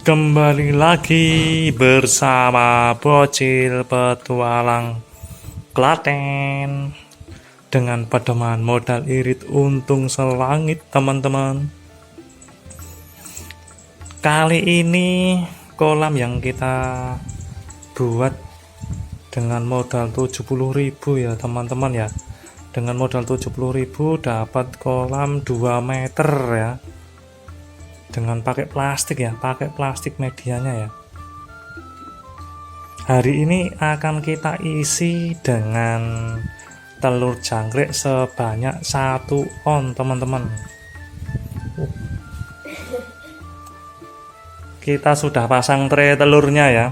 Kembali lagi bersama Bocil Petualang Klaten dengan pedoman modal irit untung selangit, teman-teman. Kali ini kolam yang kita buat dengan modal 70.000 ya teman-teman ya. Dengan modal 70.000 dapat kolam 2 meter ya, dengan pakai plastik medianya ya. Hari ini akan kita isi dengan telur jangkrik sebanyak 1 on, teman-teman. Kita sudah pasang tray telurnya ya.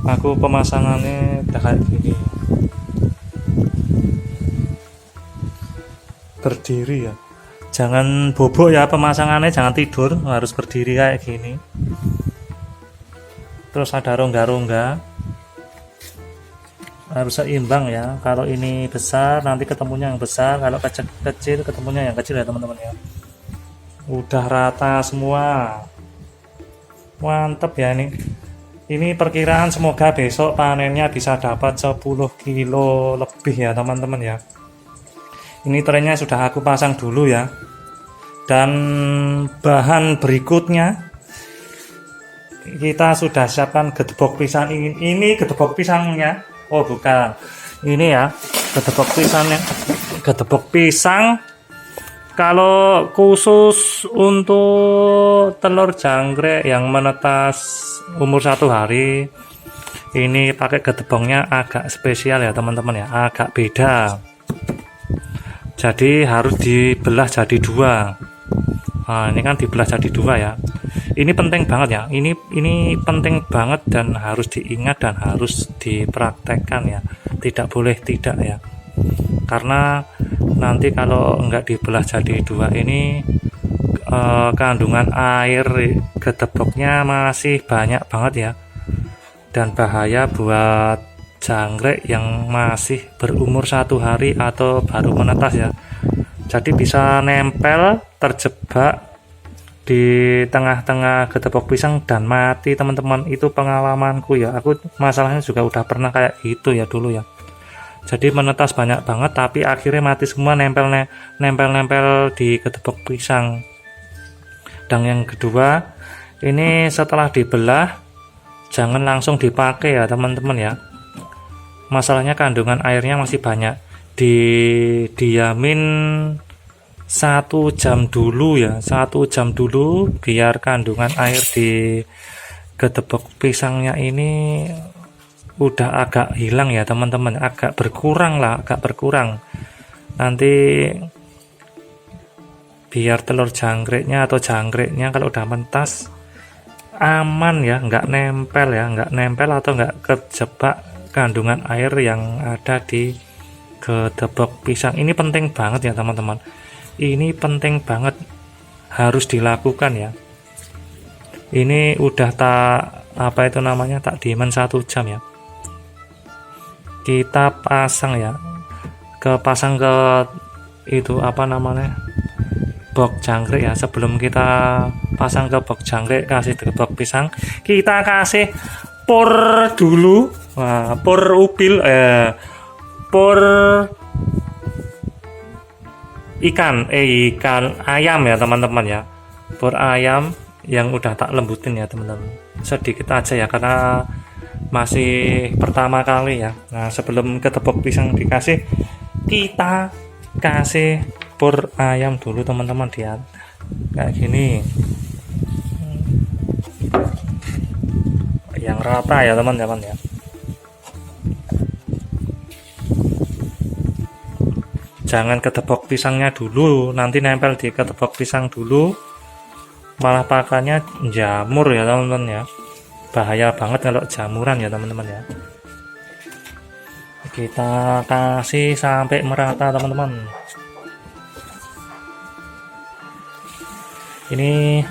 Aku pemasangannya udah kayak gini, berdiri ya. Jangan bobok ya pemasangannya, jangan tidur, harus berdiri kayak gini. Terus ada rongga-rongga, harus seimbang ya. Kalau ini besar nanti ketemunya yang besar, kalau kecil ketemunya yang kecil ya teman-teman ya. Udah rata semua, mantep ya ini. Ini perkiraan semoga besok panennya bisa dapat 10 kilo lebih ya teman-teman ya. Ini trennya sudah aku pasang dulu ya. Dan bahan berikutnya kita sudah siapkan gedebok pisang. Ini gedebok pisangnya. Oh bukan, ini ya gedebok pisangnya. Gedebok pisang kalau khusus untuk telur jangkrik yang menetas umur 1 hari, ini pakai gedeboknya agak spesial ya teman-teman ya, agak beda. Jadi harus dibelah jadi 2. Nah, ini kan dibelah jadi 2 ya. Ini penting banget ya. Ini penting banget dan harus diingat dan harus dipraktekkan ya. Tidak boleh tidak ya. Karena nanti kalau enggak dibelah jadi 2 ini kandungan air gedeboknya masih banyak banget ya. Dan bahaya buat jangkrik yang masih berumur 1 hari atau baru menetas ya. Jadi bisa nempel, terjebak di tengah-tengah gedebok pisang dan mati teman-teman. Itu pengalamanku ya, aku masalahnya juga udah pernah kayak gitu ya dulu ya. Jadi menetas banyak banget tapi akhirnya mati semua, nempel-nempel di gedebok pisang. Dan yang kedua, ini setelah dibelah jangan langsung dipakai ya teman-teman ya. Masalahnya kandungan airnya masih banyak, didiamin 1 jam dulu ya, 1 jam dulu biar kandungan air di gedebok pisangnya ini udah agak hilang ya teman-teman, agak berkurang nanti biar telur jangkriknya atau jangkriknya kalau udah mentas aman ya, nggak nempel atau nggak kejebak kandungan air yang ada di gedebok pisang. Ini penting banget ya teman-teman, ini penting banget, harus dilakukan ya. Ini udah tak dieman 1 jam ya, kita pasang ya, pasang ke itu box jangkrik ya. Sebelum kita pasang ke box jangkrik, kasih gedebok pisang, kita kasih por dulu. Nah, por ikan ayam ya teman-teman ya. Por ayam yang udah tak lembutin ya teman-teman, sedikit aja ya karena masih pertama kali ya. Nah sebelum gedebok pisang dikasih, kita kasih por ayam dulu teman-teman, lihat kayak gini yang rata ya teman-teman ya. Jangan gedebok pisangnya dulu, nanti nempel di gedebok pisang dulu, malah pakannya jamur ya teman-teman ya. Bahaya banget kalau jamuran ya teman-teman ya. Kita kasih sampai merata teman-teman. Ini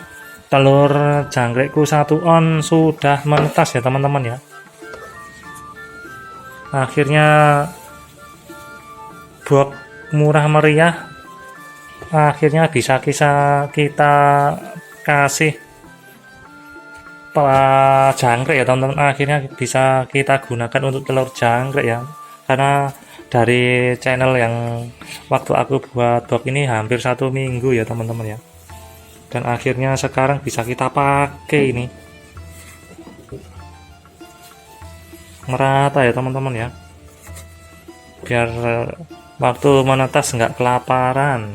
telur jangkrikku 1 on sudah menetas ya teman-teman ya. Akhirnya box murah meriah akhirnya bisa kita kasih jangkrik ya teman-teman, akhirnya bisa kita gunakan untuk telur jangkrik ya, karena dari channel yang waktu aku buat box ini hampir 1 minggu ya teman-teman ya, dan akhirnya sekarang bisa kita pakai ini merata ya teman-teman ya, biar waktu menetas nggak kelaparan.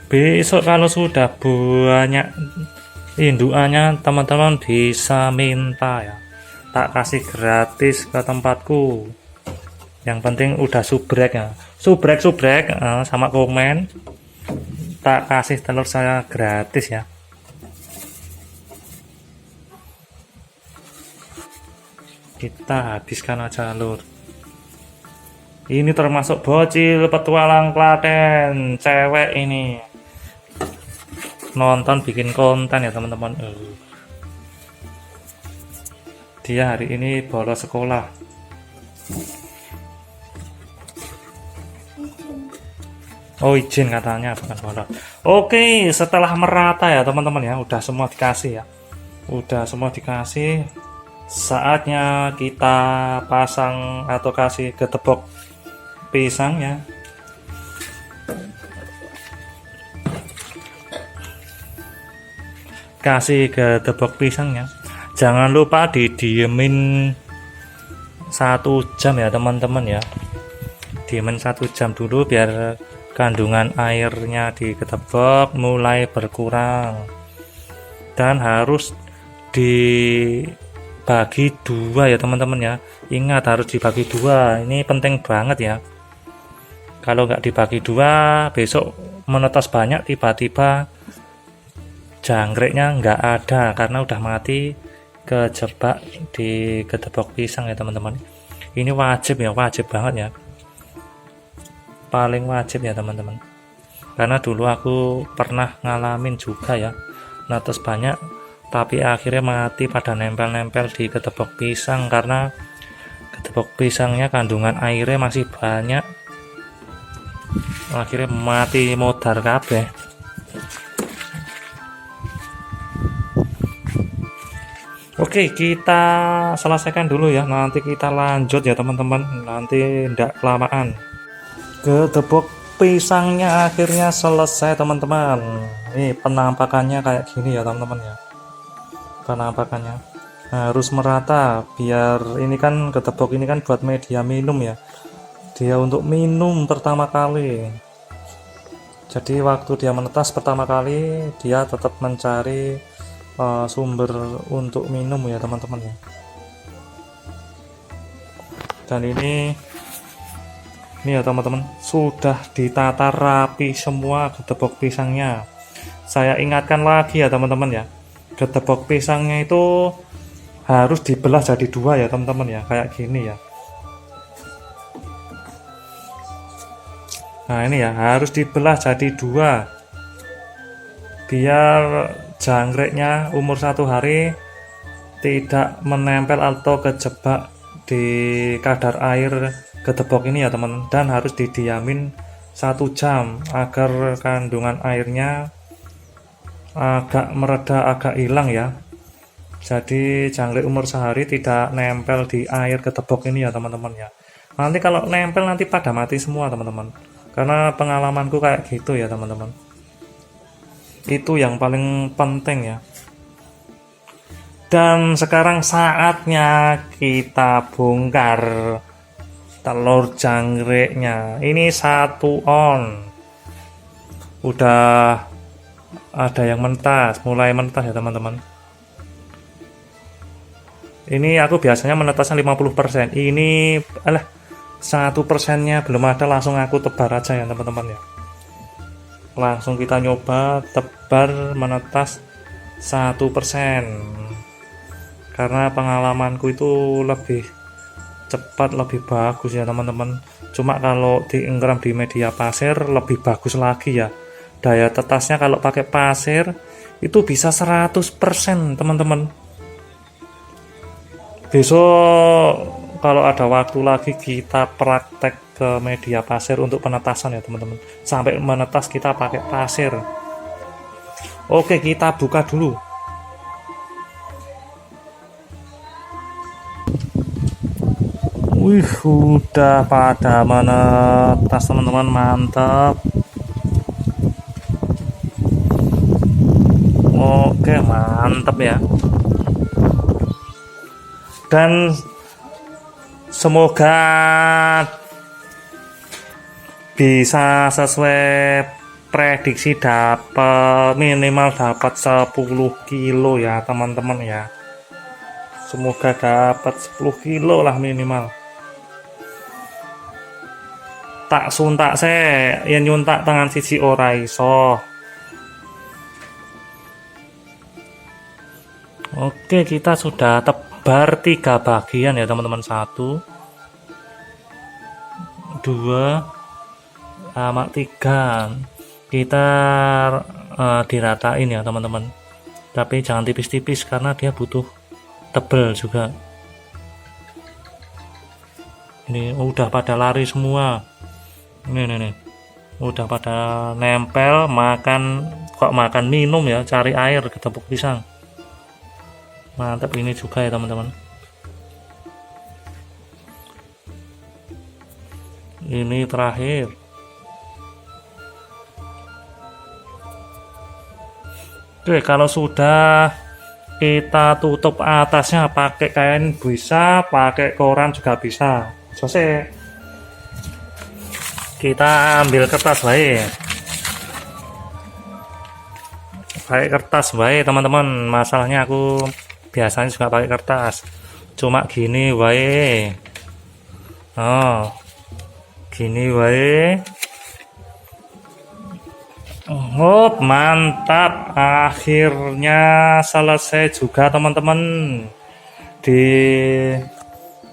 Besok kalau sudah banyak indukannya teman-teman bisa minta ya, tak kasih gratis ke tempatku. Yang penting udah subrek ya, subrek sama komen, tak kasih telur saya gratis ya. Kita habiskan aja lur. Ini termasuk bocil petualang Klaten, cewek ini nonton bikin konten ya teman-teman. Dia hari ini bolos sekolah. Oh izin katanya, bukan bolos. Oke, setelah merata ya teman-teman ya, udah semua dikasih ya, udah semua dikasih, saatnya kita pasang atau kasih getebok pisangnya. Kasih getebok pisangnya, jangan lupa didiemin 1 jam ya teman-teman ya, diemin 1 jam dulu biar kandungan airnya di getebok mulai berkurang, dan harus dibagi 2 ya teman-teman ya, ingat harus dibagi 2, ini penting banget ya. Kalau nggak dibagi 2 besok menetas banyak, tiba-tiba jangkriknya nggak ada karena udah mati kejebak di getebok pisang ya teman-teman. Ini wajib ya, wajib banget ya, paling wajib ya teman-teman, karena dulu aku pernah ngalamin juga ya, netes banyak tapi akhirnya mati pada nempel-nempel di getebok pisang, karena getebok pisangnya kandungan airnya masih banyak, akhirnya mati modar kabeh. Oke, kita selesaikan dulu ya, nanti kita lanjut ya teman-teman, nanti ndak kelamaan. Getebok pisangnya akhirnya selesai teman-teman. Ini penampakannya kayak gini ya teman-teman ya, penampakannya harus merata, biar ini kan getebok ini kan buat media minum ya, dia untuk minum pertama kali. Jadi waktu dia menetas pertama kali dia tetap mencari sumber untuk minum ya teman-teman ya. Dan ini ya teman-teman, sudah ditata rapi semua getebok pisangnya. Saya ingatkan lagi ya teman-teman ya, getebok pisangnya itu harus dibelah jadi 2 ya teman-teman ya, kayak gini ya. Nah ini ya, harus dibelah jadi 2 biar jangkriknya umur 1 hari tidak menempel atau kejebak di kadar air getebok ini ya teman, dan harus didiamin 1 jam agar kandungan airnya agak mereda, agak hilang ya. Jadi jangkrik umur sehari tidak nempel di air getebok ini ya teman-teman ya. Nanti kalau nempel nanti pada mati semua teman-teman, karena pengalamanku kayak gitu ya teman-teman. Itu yang paling penting ya. Dan sekarang saatnya kita bongkar telur jangkriknya. Ini 1 on, udah ada yang mentas, mulai mentas ya teman-teman. Ini aku biasanya menetasnya 50%, ini 1%-nya belum ada, langsung aku tebar aja ya teman-teman ya. Langsung kita nyoba tebar menetas 1%, karena pengalamanku itu lebih cepat lebih bagus ya teman-teman. Cuma kalau dienggram di media pasir lebih bagus lagi ya. Daya tetasnya kalau pakai pasir itu bisa 100% teman-teman. Besok kalau ada waktu lagi kita praktek ke media pasir untuk penetasan ya teman-teman. Sampai menetas kita pakai pasir. Oke, kita buka dulu. Wih, udah pada menetas teman-teman, mantap. Oke, mantap ya. Dan semoga bisa sesuai prediksi, dapat minimal dapat 10 kilo ya teman-teman ya. Semoga dapat 10 kilo lah minimal. Tak suntak saya yang nyuntak tangan sisi ora iso. Oke, kita sudah tebar 3 bagian ya teman-teman. 1 2 sama 3. Kita diratain ya teman-teman, tapi jangan tipis-tipis karena dia butuh tebel juga. Ini udah pada lari semua. Nih udah pada nempel, makan minum ya, cari air ke tepung pisang. Mantap ini juga ya teman-teman. Ini terakhir. Oke, kalau sudah kita tutup atasnya pakai kain bisa, pakai koran juga bisa. Selesai. Kita ambil kertas baik. Pakai kertas baik teman-teman. Masalahnya aku biasanya juga pakai kertas. Cuma gini wae. Oh. Gini wae. Oh, mantap. Akhirnya selesai juga teman-teman. Di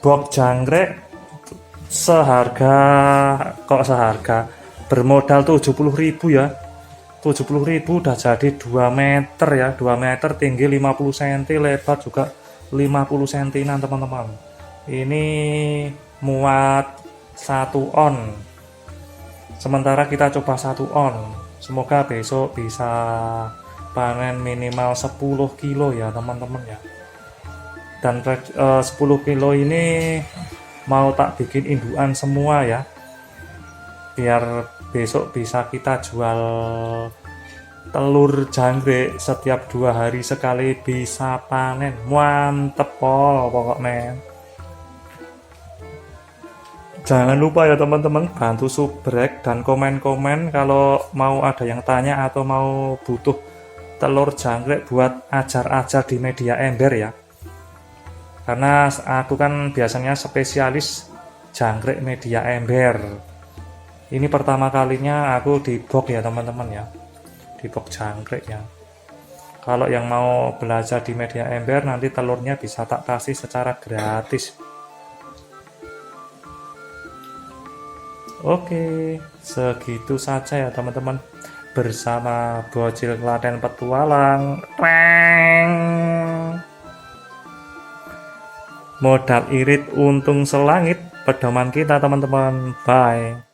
box jangkrik seharga bermodal 70.000 ya. 70.000 udah jadi 2 meter ya, 2 meter, tinggi 50 cm, lebar juga 50 cm teman-teman. Ini muat 1 on, sementara kita coba 1 on. Semoga besok bisa panen minimal 10 kilo ya teman-teman ya. Dan 10 kilo ini mau tak bikin indukan semua ya, biar besok bisa kita jual telur jangkrik setiap 2 hari sekali bisa panen. Mantep pokoknya. Jangan lupa ya teman-teman, bantu subrek dan komen-komen kalau mau ada yang tanya atau mau butuh telur jangkrik buat ajar-ajar di media ember ya. Karena aku kan biasanya spesialis jangkrik media ember. Ini pertama kalinya aku di box ya teman-teman ya, di box jangkrik ya. Kalau yang mau belajar di media ember, nanti telurnya bisa tak kasih secara gratis. Oke, segitu saja ya teman-teman, bersama Bocil Klaten Petualang. Modal irit untung selangit, pedoman kita teman-teman. Bye.